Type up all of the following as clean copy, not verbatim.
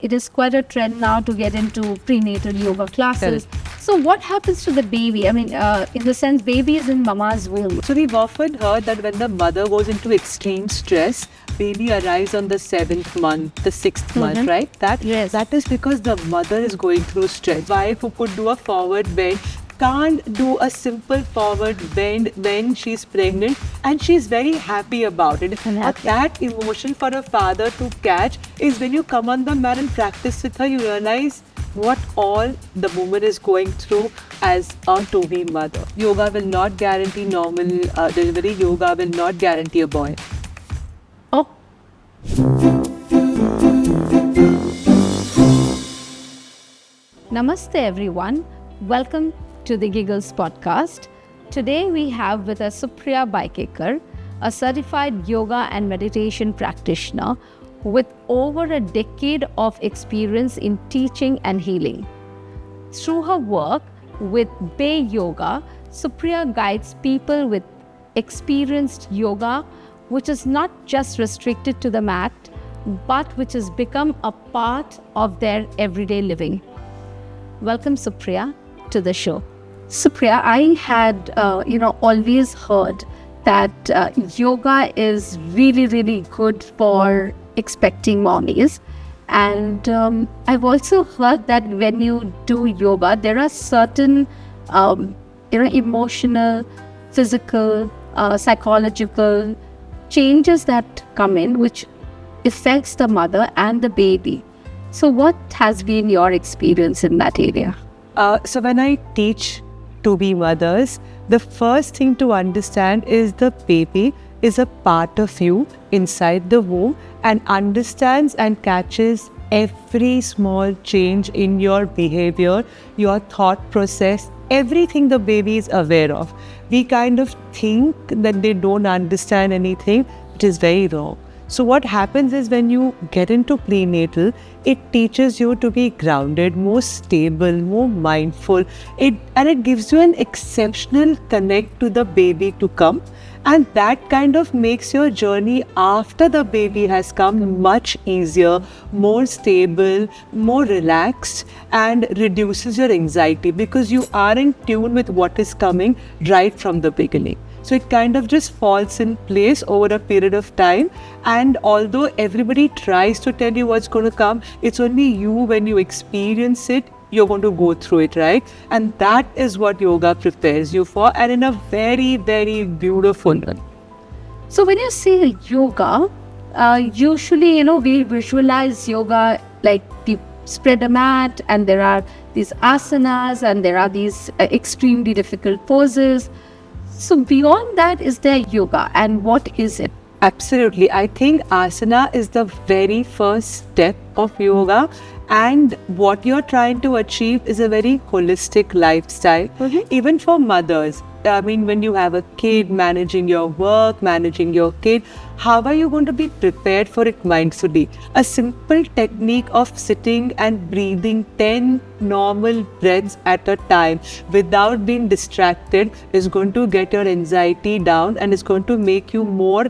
It is quite a trend now to get into prenatal yoga classes. So what happens to the baby? I mean, in the sense, baby is in mama's womb. So we've often heard that when the mother goes into extreme stress, baby arrives on the 7th month, the 6th month, right? That is because the mother is going through stress. Wife who could do a forward bend can't do a simple forward bend when she's pregnant, and she's very happy about it. That emotion for a father to catch is when you come on the mat and practice with her, you realize what all the woman is going through as a to-be mother. Yoga will not guarantee normal delivery. Yoga will not guarantee a boy. Oh. Namaste everyone. Welcome to the Giggles podcast. Today we have with us Supriya Baikekar, a certified yoga and meditation practitioner with over a decade of experience in teaching and healing. Through her work with Bay Yoga, Supriya guides people with experienced yoga, which is not just restricted to the mat, but which has become a part of their everyday living. Welcome, Supriya, to the show. Supriya, I had, always heard that yoga is really, really good for expecting mommies. And I've also heard that when you do yoga, there are certain, emotional, physical, psychological changes that come in, which affects the mother and the baby. So what has been your experience in that area? So when I teach to-be mothers, the first thing to understand is the baby is a part of you inside the womb and understands and catches every small change in your behavior, your thought process, everything the baby is aware of. We kind of think that they don't understand anything, which is very wrong. So what happens is when you get into prenatal, it teaches you to be grounded, more stable, more mindful. It gives you an exceptional connect to the baby to come. And that kind of makes your journey after the baby has come much easier, more stable, more relaxed, and reduces your anxiety because you are in tune with what is coming right from the beginning. So it kind of just falls in place over a period of time. And although everybody tries to tell you what's going to come, it's only you, when you experience it, you're going to go through it, right? And that is what yoga prepares you for, and in a very, very beautiful way. So when you say yoga, usually, we visualize yoga like you spread a mat and there are these asanas and there are these extremely difficult poses. So beyond that, is there yoga, and what is it? Absolutely. I think asana is the very first step of yoga, and what you're trying to achieve is a very holistic lifestyle. Even for mothers, I mean, when you have a kid, managing your work, managing your kid, how are you going to be prepared for it mindfully? A simple technique of sitting and breathing 10 normal breaths at a time without being distracted is going to get your anxiety down and is going to make you more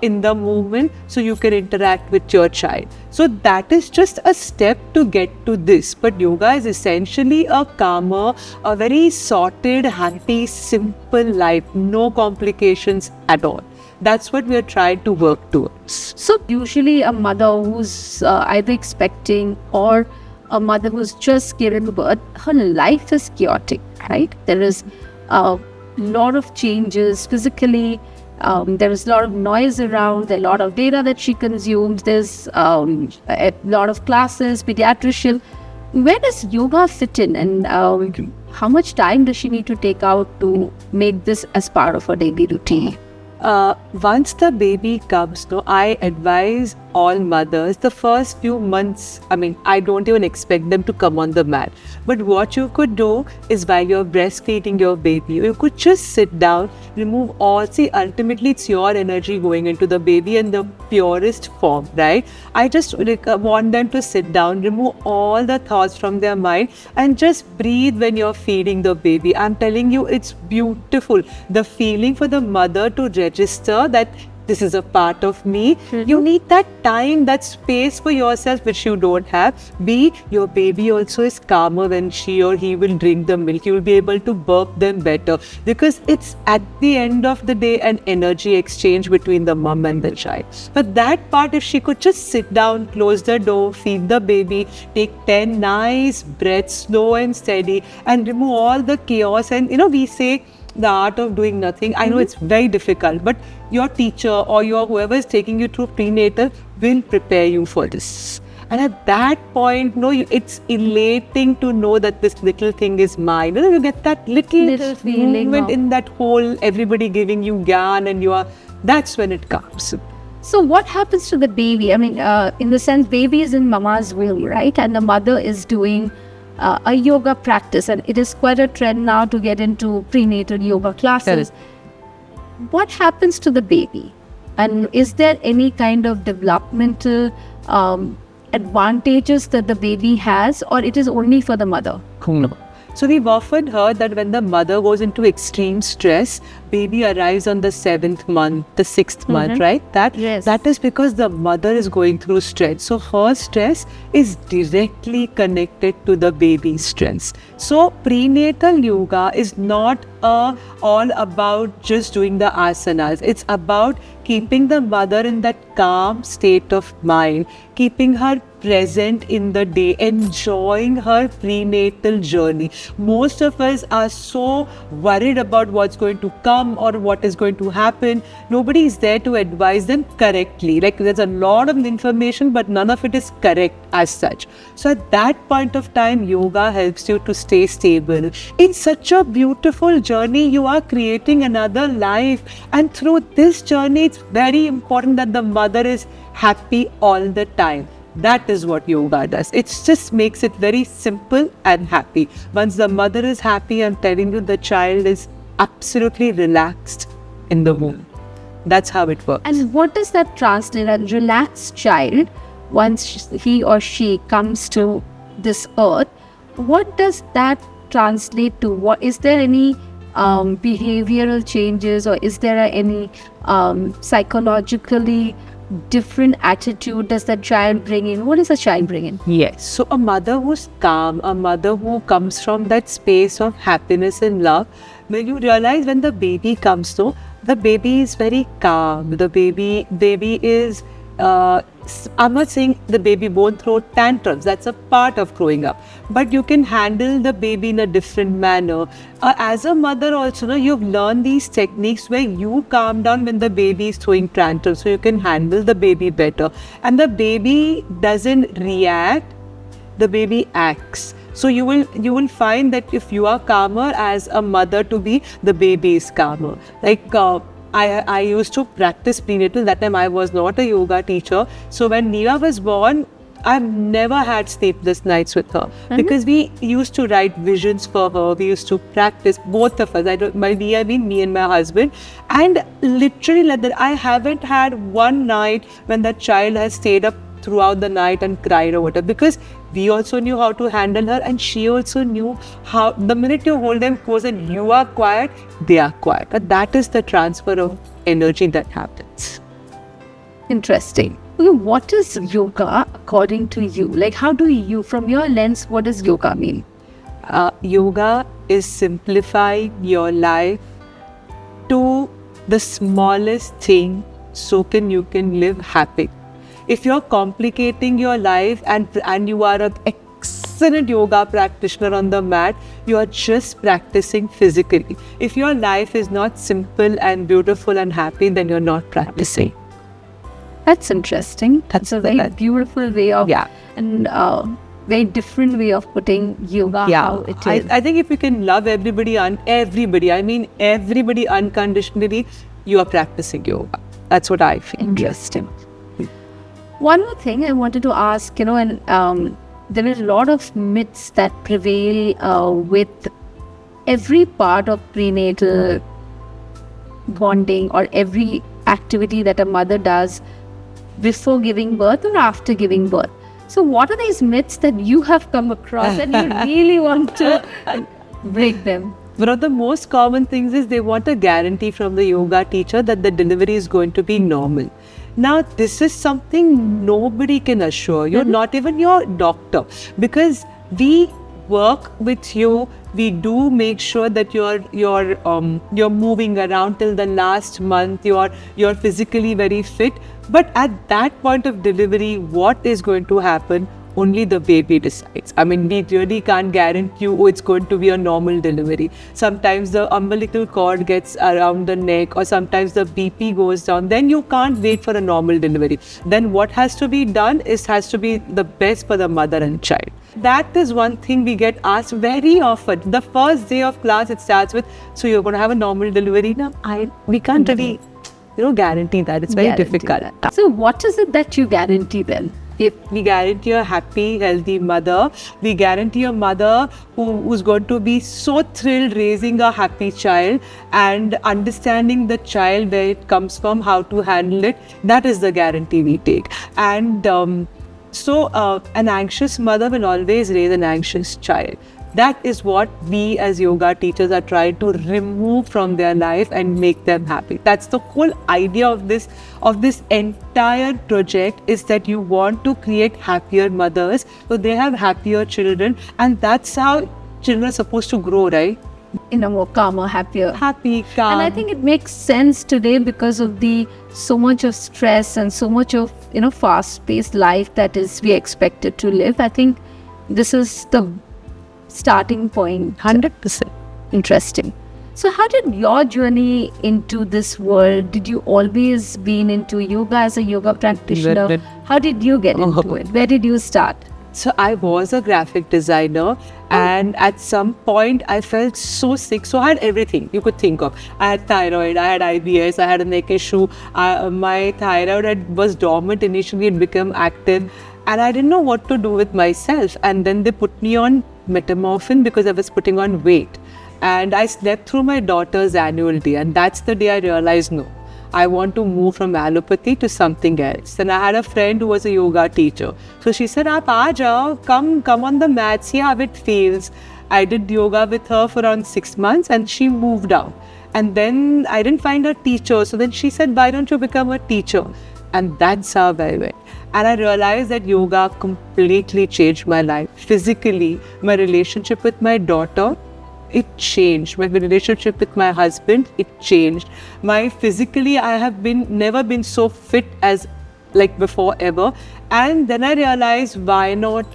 in the movement so you can interact with your child. So that is just a step to get to this. But yoga is essentially a calmer, a very sorted, happy, simple life, no complications at all. That's what we are trying to work towards. So usually a mother who's either expecting or a mother who's just given birth, her life is chaotic, right? There is a lot of changes physically. There is a lot of noise around, there are a lot of data that she consumes, there's a lot of classes, pediatrician. Where does yoga fit in, and how much time does she need to take out to make this as part of her daily routine? Once the baby comes, I advise all mothers, the first few months, I don't even expect them to come on the mat. But what you could do is, while you're breastfeeding your baby, you could just sit down, remove all, ultimately it's your energy going into the baby in the purest form, right? I just want them to sit down, remove all the thoughts from their mind and just breathe when you're feeding the baby. I'm telling you, it's beautiful. The feeling for the mother to register that this is a part of me. You need that time, that space for yourself, which you don't have. B, your baby also is calmer when she or he will drink the milk. You will be able to burp them better, because it's at the end of the day an energy exchange between the mom and the child. But that part, if she could just sit down, close the door, feed the baby, take 10 nice breaths, slow and steady, and remove all the chaos. And we say the art of doing nothing. I know it's very difficult, but your teacher or whoever is taking you through prenatal will prepare you for this. And at that point, it's elating to know that this little thing is mine. You get that little feeling movement in that whole, everybody giving you gyan, and that's when it comes. So what happens to the baby? I mean, in the sense, baby is in mama's womb, right? And the mother is doing a yoga practice, and it is quite a trend now to get into prenatal yoga classes. What happens to the baby? And is there any kind of developmental advantages that the baby has, or it is only for the mother? So we've often heard that when the mother goes into extreme stress, baby arrives on the 7th month, the 6th month, right? That is because the mother is going through stress. So her stress is directly connected to the baby's stress. So prenatal yoga is not all about just doing the asanas. It's about keeping the mother in that calm state of mind, keeping her present in the day, enjoying her prenatal journey. Most of us are so worried about what's going to come or what is going to happen. Nobody is there to advise them correctly. Like, there's a lot of information, but none of it is correct as such. So at that point of time, yoga helps you to stay stable. It's such a beautiful journey. You are creating another life, and through this journey, it's very important that the mother is happy all the time. That is what yoga does. It just makes it very simple and happy. Once the mother is happy, I'm telling you, the child is absolutely relaxed in the womb. That's how it works. And what does that translate? A relaxed child, once he or she comes to this earth, what does that translate to? What is there any behavioral changes, or is there any psychologically different attitude does the child bring in? What is the child bring in? Yes. So a mother who's calm, a mother who comes from that space of happiness and love, when you realize when the baby comes through, the baby is very calm. The baby is, I'm not saying the baby won't throw tantrums. That's a part of growing up. But you can handle the baby in a different manner. As a mother also, you've learned these techniques where you calm down when the baby is throwing tantrums, so you can handle the baby better. And the baby doesn't react, the baby acts. So you will find that if you are calmer as a mother to be, the baby is calmer. Like, I used to practice prenatal. That time I was not a yoga teacher. So when Niva was born, I've never had sleepless nights with her, because we used to write visions for her. We used to practice, both of us. By we, I mean me and my husband. And literally like that, I haven't had one night when that child has stayed up throughout the night and cried or whatever, because we also knew how to handle her, and she also knew how, the minute you hold them close and you are quiet, they are quiet. But that is the transfer of energy that happens. Interesting. What is yoga according to you? Like, how do you, from your lens, what does yoga mean? Yoga is simplifying your life to the smallest thing, so you can live happy. If you're complicating your life and you are an excellent yoga practitioner on the mat, you are just practicing physically. If your life is not simple and beautiful and happy, then you're not practicing. That's interesting. That's a very beautiful way of, and very different way of putting yoga. How it is. I think if you can love everybody, I mean everybody unconditionally, you are practicing yoga. That's what I feel. Interesting. One more thing I wanted to ask, and there are a lot of myths that prevail with every part of prenatal bonding, or every activity that a mother does before giving birth or after giving birth. So what are these myths that you have come across and you really want to break them? one of the most common things is they want a guarantee from the yoga teacher that the delivery is going to be normal. Now, this is something nobody can assure you, not even your doctor, because we work with you. We do make sure that you're moving around till the last month. You're physically very fit. But at that point of delivery, what is going to happen? Only the baby decides. I mean, we really can't guarantee you, it's going to be a normal delivery. Sometimes the umbilical cord gets around the neck, or sometimes the BP goes down. Then you can't wait for a normal delivery. Then what has to be done has to be the best for the mother and child. That is one thing we get asked very often. The first day of class, it starts with, so you're going to have a normal delivery? Now, we can't really, guarantee that. It's very difficult. So what is it that you guarantee then? If we guarantee a happy, healthy mother, we guarantee a mother who's going to be so thrilled raising a happy child and understanding the child, where it comes from, how to handle it. That is the guarantee we take. And so an anxious mother will always raise an anxious child. That is what we as yoga teachers are trying to remove from their life and make them happy. That's the whole idea of this entire project, is that you want to create happier mothers so they have happier children, and that's how children are supposed to grow, right? In a more calmer, happier. Happy, calm. And I think it makes sense today because of the so much of stress and so much of fast-paced life that is we expected to live. I think this is the starting point. 100%. Interesting. So how did your journey into this world? Did you always been into yoga as a yoga practitioner? How did you get into it? Where did you start? So I was a graphic designer, and at some point I felt so sick. So I had everything you could think of. I had thyroid, I had IBS, I had a neck issue. My thyroid was dormant initially and became active, and I didn't know what to do with myself. And then they put me on Metamorphin because I was putting on weight. And I slept through my daughter's annual day, and that's the day I realized, no, I want to move from allopathy to something else. And I had a friend who was a yoga teacher. So she said, Aap aa jao, come on the mat, see how it feels. I did yoga with her for around 6 months, and she moved out. And then I didn't find a teacher. So then she said, why don't you become a teacher? And that's how I went. And I realized that yoga completely changed my life. Physically, my relationship with my daughter, it changed. My relationship with my husband, it changed. Physically, I have never been so fit as like before ever. And then I realized, why not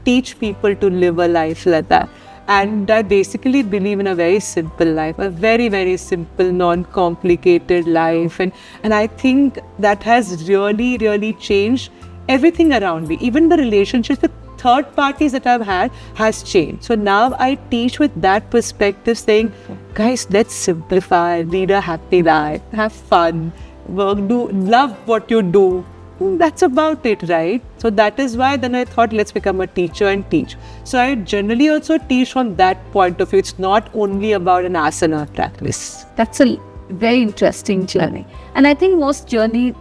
teach people to live a life like that? And I basically believe in a very simple life, a very, very simple, non-complicated life. And I think that has really, really changed everything around me. Even the relationships with third parties that I've had has changed. So now I teach with that perspective, saying, guys, let's simplify, lead a happy life, have fun, work, love what you do. That's about it, right? So that is why then I thought, let's become a teacher and teach. So I generally also teach from that point of view. It's not only about an asana practice. That's a very interesting journey. And I think most journey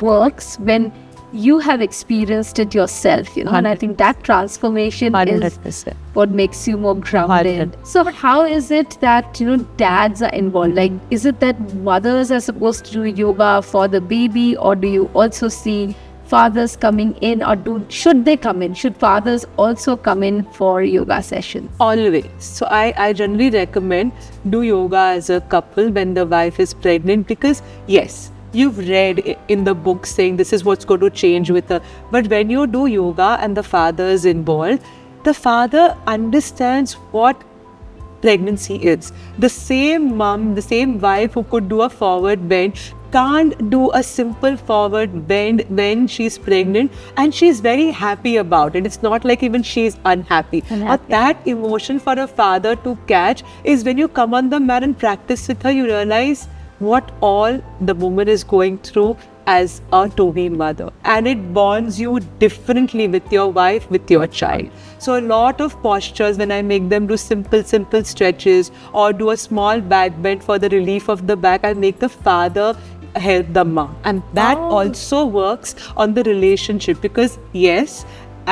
works when you have experienced it yourself, and I think that transformation 100%. Is what makes you more grounded. 100%. So how is it that, dads are involved? Like, is it that mothers are supposed to do yoga for the baby, or do you also see fathers coming in, or should they come in? Should fathers also come in for yoga sessions? Always. So I generally recommend do yoga as a couple when the wife is pregnant, because yes, you've read in the book saying this is what's going to change with her. But when you do yoga and the father is involved, the father understands what pregnancy is. The same mom, the same wife who could do a forward bend can't do a simple forward bend when she's pregnant, and she's very happy about it. It's not like even she's unhappy. But that emotion for a father to catch is when you come on the mat and practice with her, you realize what all the woman is going through as a to-be mother, and it bonds you differently with your wife, with your child. So a lot of postures, when I make them do simple stretches or do a small back bend for the relief of the back, I make the father help the mom, and that also works on the relationship, because yes,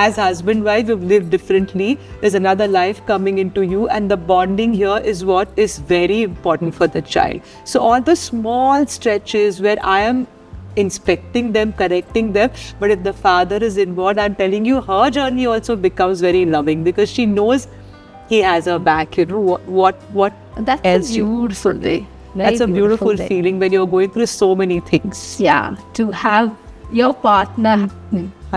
as husband, wife, we've lived differently. There's another life coming into you, and the bonding here is what is very important for the child. So all the small stretches where I am inspecting them, correcting them, but if the father is involved, I'm telling you, her journey also becomes very loving because she knows he has her back. You know what That's else a beautiful day. That's a beautiful day. feeling when you're going through so many things. Yeah, to have your partner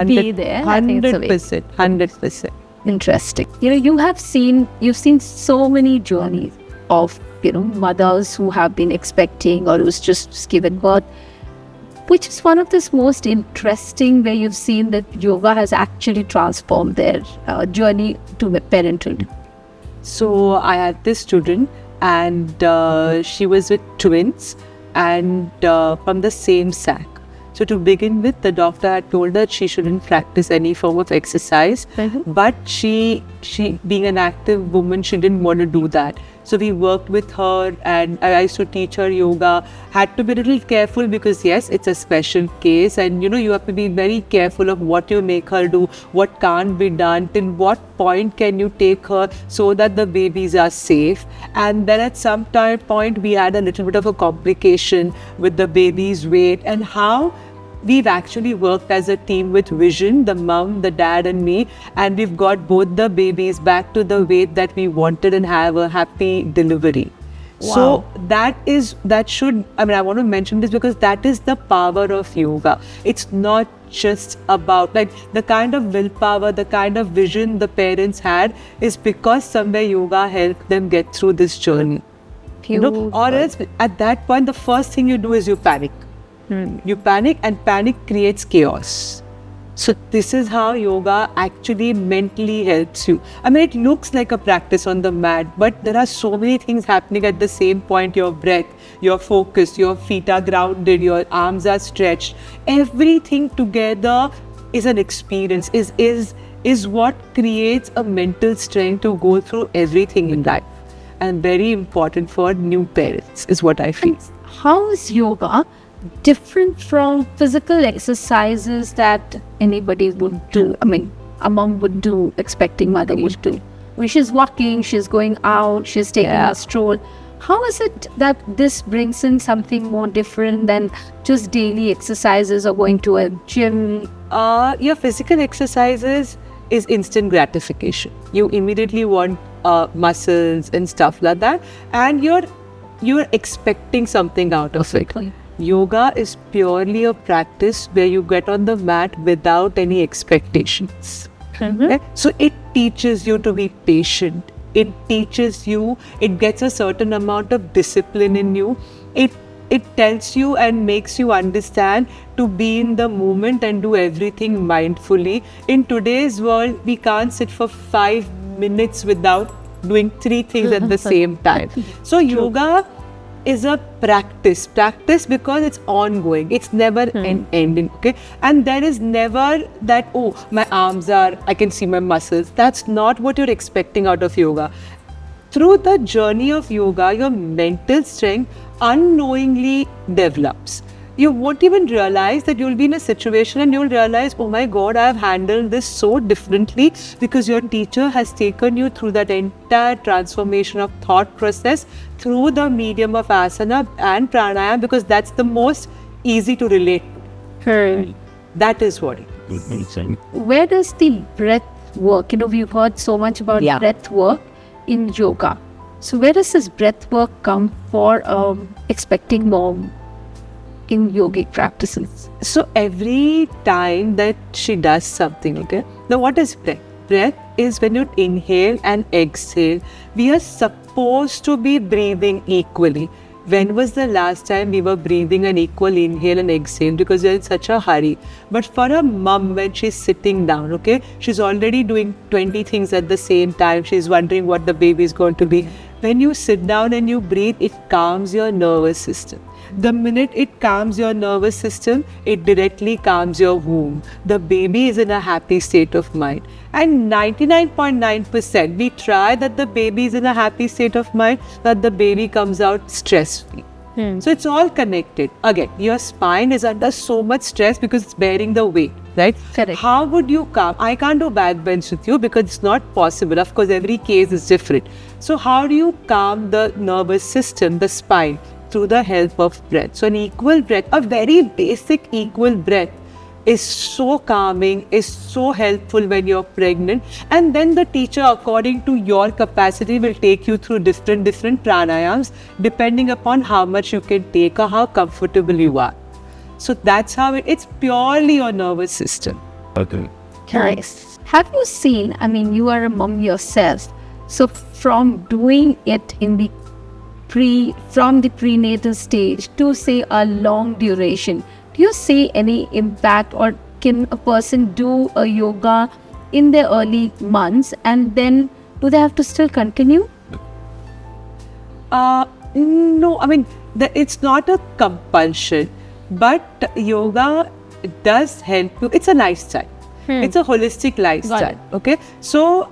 be there. I think it's a very 100%. interesting. You've seen so many journeys of mothers who have been expecting or who's just given birth. Which is one of the most interesting where you've seen that yoga has actually transformed their journey to parenthood? So I had this student, and she was with twins, and from the same sac. So to begin with, the doctor had told her she shouldn't practice any form of exercise, but she being an active woman, she didn't want to do that. So we worked with her, and I used to teach her yoga. Had to be a little careful because yes, it's a special case, and you have to be very careful of what you make her do, what can't be done, till what point can you take her so that the babies are safe. And then at some point we had a little bit of a complication with the baby's weight, and how we've actually worked as a team with vision, the mom, the dad and me, and we've got both the babies back to the weight that we wanted and have a happy delivery. Wow. So I want to mention this because that is the power of yoga. It's not just about the kind of willpower, the kind of vision the parents had is because somewhere yoga helped them get through this journey. Or else at that point, the first thing you do is you panic. You panic, and panic creates chaos. So this is how yoga actually mentally helps you. I mean, it looks like a practice on the mat, but there are so many things happening at the same point. Your breath, your focus, your feet are grounded, your arms are stretched. Everything together is an experience, is what creates a mental strength to go through everything in life. And very important for new parents is what I feel. How is yoga different from physical exercises that anybody would do? I mean, a mom would do, expecting mother would do. When she's walking, she's going out, she's taking a stroll. How is it that this brings in something more different than just daily exercises or going to a gym? Your physical exercises is instant gratification. You immediately want muscles and stuff like that, and you're expecting something out of it. Yoga is purely a practice where you get on the mat without any expectations. Okay? So it teaches you to be patient. It teaches you, it gets a certain amount of discipline in you. It tells you and makes you understand to be in the moment and do everything mindfully. In today's world, we can't sit for 5 minutes without doing 3 things at the same time. So yoga is a practice because it's ongoing. It's never ending, okay? And there is never that, oh, my arms I can see my muscles. That's not what you're expecting out of yoga. Through the journey of yoga, your mental strength unknowingly develops. You won't even realize that you'll be in a situation and you'll realize, oh my God, I've handled this so differently because your teacher has taken you through that entire transformation of thought process through the medium of asana and pranayama, because that's the most easy to relate to. That is what it is. Where does the breath work? We've heard so much about breath work in yoga. So where does this breath work come for expecting mom in yogic practices? So every time that she does something, okay? Now what is breath? Breath is when you inhale and exhale. We are supposed to be breathing equally. When was the last time we were breathing an equal inhale and exhale? Because we're in such a hurry. But for a mom, when she's sitting down, okay, she's already doing 20 things at the same time. She's wondering what the baby is going to be. When you sit down and you breathe, it calms your nervous system. The minute it calms your nervous system, it directly calms your womb. The baby is in a happy state of mind. And 99.9% we try that the baby is in a happy state of mind, that the baby comes out stress-free. So it's all connected. Again, your spine is under so much stress because it's bearing the weight, right? Correct. How would you calm? I can't do backbench with you because it's not possible. Of course, every case is different. So how do you calm the nervous system, the spine, through the help of breath? So an equal breath, a very basic equal breath, is so calming, is so helpful when you're pregnant. And then the teacher, according to your capacity, will take you through different pranayams depending upon how much you can take or how comfortable you are. So that's how it's purely your nervous system. Okay. Nice. Have you seen, I mean, you are a mom yourself, so from doing it in the from the prenatal stage to say a long duration, do you see any impact, or can a person do a yoga in their early months and then do they have to still continue? No, I mean, it's not a compulsion, but yoga does help you. It's a lifestyle. It's a holistic lifestyle. Okay. So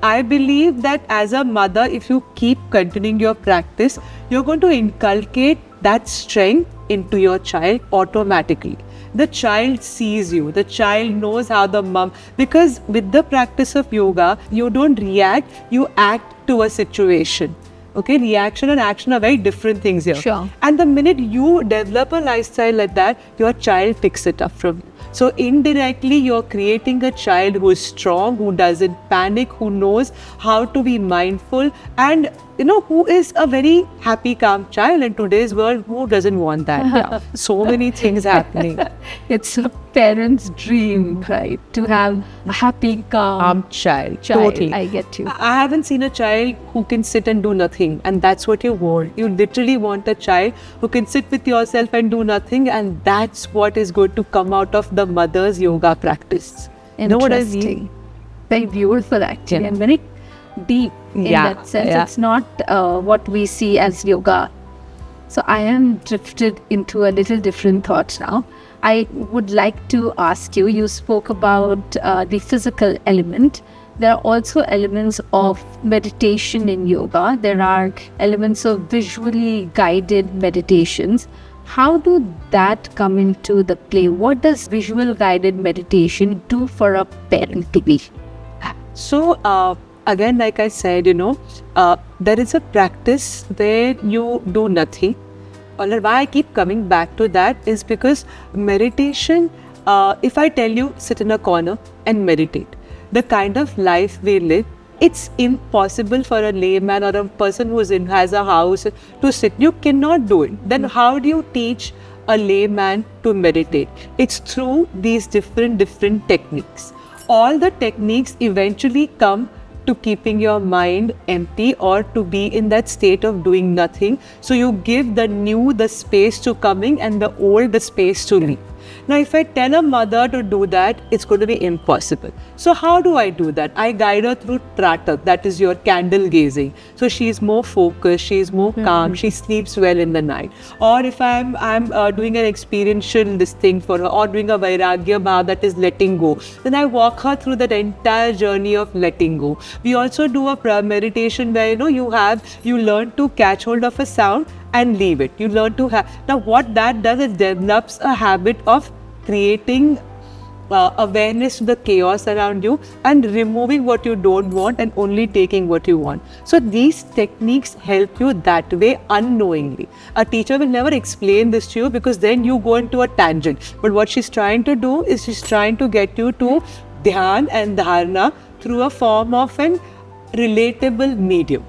I believe that as a mother, if you keep continuing your practice, you're going to inculcate that strength into your child automatically. The child sees you, the child knows how the mom, because with the practice of yoga, you don't react, you act to a situation. Okay, reaction and action are very different things here. Sure. And the minute you develop a lifestyle like that, your child picks it up from you. So indirectly, you're creating a child who is strong, who doesn't panic, who knows how to be mindful, and who is a very happy, calm child. In today's world, who doesn't want that? So many things happening. It's a parent's dream, right? To have a happy, calm Child. Totally. I get you. I haven't seen a child who can sit and do nothing, and that's what you want. You literally want a child who can sit with yourself and do nothing, and that's what is going to come out of the mother's yoga practice. You know what I mean? Interesting. Very beautiful, actually, Yeah. and very deep in that sense. Yeah. It's not what we see as yoga. So I am drifted into a little different thought now. I would like to ask you, you spoke about the physical element. There are also elements of meditation in yoga. There are elements of visually guided meditations. How do that come into the play? What does visual guided meditation do for a parent to be? So, again, like I said, there is a practice where you do nothing. Or why I keep coming back to that is because meditation, if I tell you sit in a corner and meditate, the kind of life we live, it's impossible for a layman or a person who has a house to sit. You cannot do it. Then how do you teach a layman to meditate? It's through these different techniques. All the techniques eventually come to keeping your mind empty or to be in that state of doing nothing. So you give the new the space to coming and the old the space to leave. Now, if I tell a mother to do that, it's going to be impossible. So how do I do that? I guide her through Tratak, that is your candle gazing. So she's more focused, she's more calm, she sleeps well in the night. Or if I'm doing an experiential this thing for her, or doing a Vairagya Bhav, that is letting go, then I walk her through that entire journey of letting go. We also do a meditation where you learn to catch hold of a sound and leave it. You learn to have. Now what that does is develops a habit of creating awareness to the chaos around you and removing what you don't want and only taking what you want. So these techniques help you that way unknowingly. A teacher will never explain this to you because then you go into a tangent. But what she's trying to do is she's trying to get you to dhyan and dharana through a form of an relatable medium.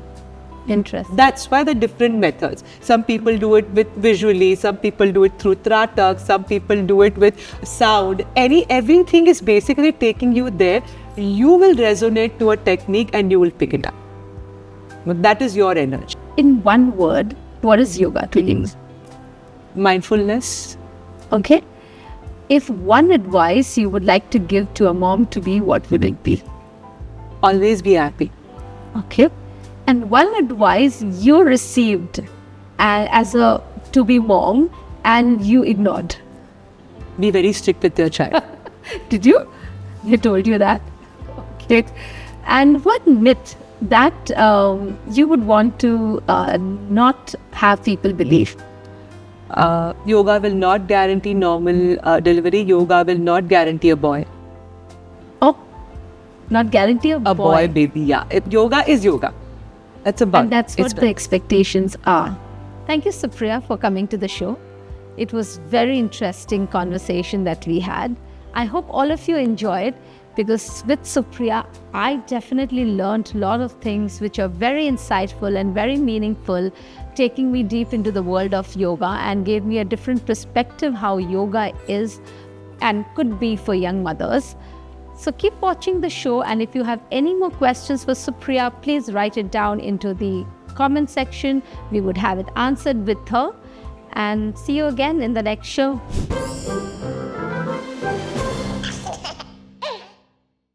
Interesting. That's why the different methods. Some people do it with visually, some people do it through Tratak, some people do it with sound. Everything is basically taking you there. You will resonate to a technique and you will pick it up. But that is your energy. In one word, what is yoga to you? Mindfulness. Okay. If one advice you would like to give to a mom to be, what would it be? Always be happy. Okay. And one advice you received as a to-be mom and you ignored. Be very strict with your child. Did you? They told you that? Okay. And what myth that you would want to not have people believe? Yoga will not guarantee normal delivery. Yoga will not guarantee a boy. Oh, not guarantee a boy baby, yeah. Yoga is yoga. That's a bug. And that's what the expectations are. Thank you, Supriya, for coming to the show. It was very interesting conversation that we had. I hope all of you enjoyed, because with Supriya, I definitely learned a lot of things which are very insightful and very meaningful, taking me deep into the world of yoga and gave me a different perspective how yoga is and could be for young mothers. So keep watching the show, and if you have any more questions for Supriya, please write it down into the comment section. We would have it answered with her. And see you again in the next show.